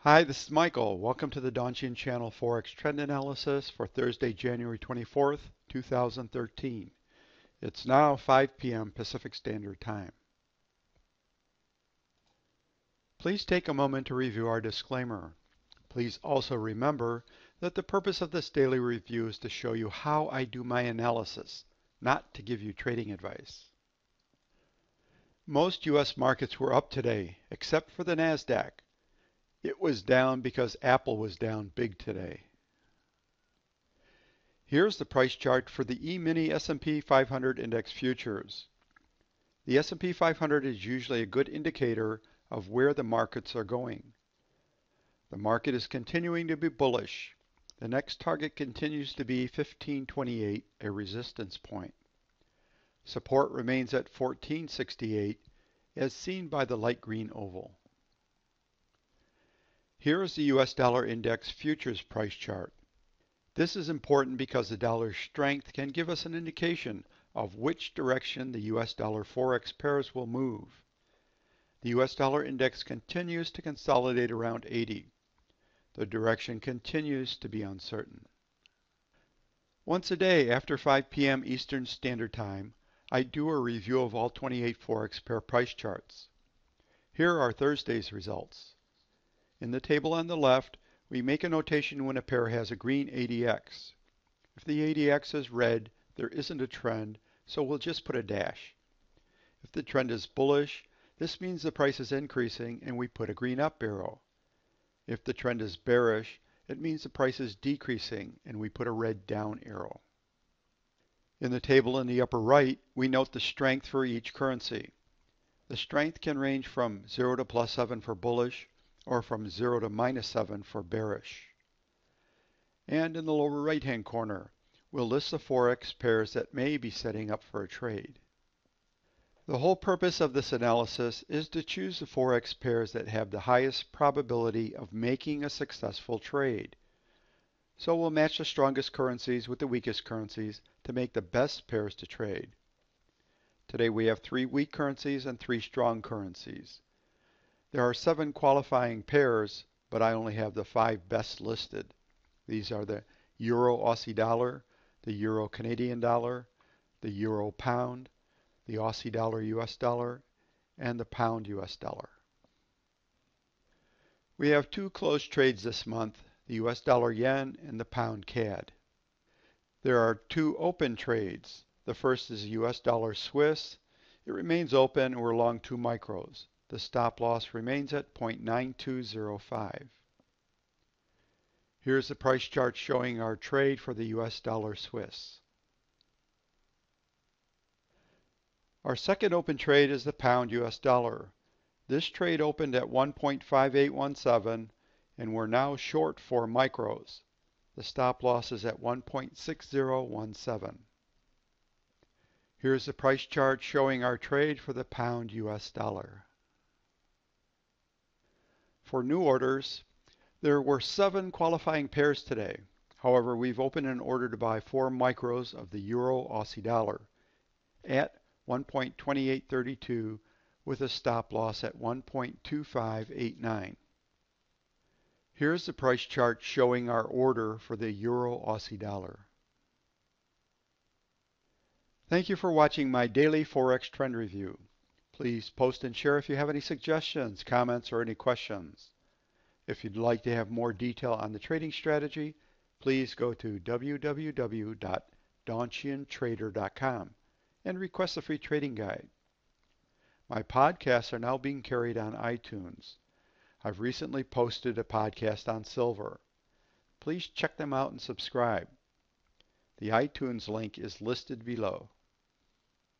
Hi, this is Michael. Welcome to the Donchian Channel Forex Trend Analysis for Thursday, January 24th, 2013. It's now 5 p.m. Pacific Standard Time. Please take a moment to review our disclaimer. Please also remember that the purpose of this daily review is to show you how I do my analysis, not to give you trading advice. Most U.S. markets were up today, except for the NASDAQ. It was down because Apple was down big today. Here's the price chart for the E-mini S&P 500 Index Futures. The S&P 500 is usually a good indicator of where the markets are going. The market is continuing to be bullish. The next target continues to be 1528, a resistance point. Support remains at 1468, as seen by the light green oval. Here is the US dollar index futures price chart. This is important because the dollar's strength can give us an indication of which direction the US dollar Forex pairs will move. The US dollar index continues to consolidate around 80. The direction continues to be uncertain. Once a day after 5 p.m. Eastern Standard Time, I do a review of all 28 Forex pair price charts. Here are Thursday's results. In the table on the left, we make a notation when a pair has a green ADX. If the ADX is red, there isn't a trend, so we'll just put a dash. If the trend is bullish, this means the price is increasing and we put a green up arrow. If the trend is bearish, it means the price is decreasing and we put a red down arrow. In the table in the upper right, we note the strength for each currency. The strength can range from 0 to +7 for bullish, or from 0 to -7 for bearish. And in the lower right-hand corner, we'll list the Forex pairs that may be setting up for a trade. The whole purpose of this analysis is to choose the Forex pairs that have the highest probability of making a successful trade. So we'll match the strongest currencies with the weakest currencies to make the best pairs to trade. Today we have 3 weak currencies and 3 strong currencies. There are 7 qualifying pairs, but I only have the 5 best listed. These are the Euro Aussie dollar, the Euro Canadian dollar, the Euro pound, the Aussie dollar US dollar, and the pound US dollar. We have 2 closed trades this month, the US dollar yen and the pound CAD. There are 2 open trades. The first is US dollar Swiss. It remains open and we're long 2 micros. The stop loss remains at 0.9205. Here's the price chart showing our trade for the US dollar Swiss. Our second open trade is the pound US dollar. This trade opened at 1.5817 and we're now short 4 micros. The stop loss is at 1.6017. Here's the price chart showing our trade for the pound US dollar. For new orders, there were 7 qualifying pairs today. However, we've opened an order to buy 4 micros of the Euro Aussie dollar at 1.2832 with a stop loss at 1.2589. Here's the price chart showing our order for the Euro Aussie dollar. Thank you for watching my daily Forex trend review. Please post and share if you have any suggestions, comments, or any questions. If you'd like to have more detail on the trading strategy, please go to www.donchiantrader.com and request a free trading guide. My podcasts are now being carried on iTunes. I've recently posted a podcast on silver. Please check them out and subscribe. The iTunes link is listed below.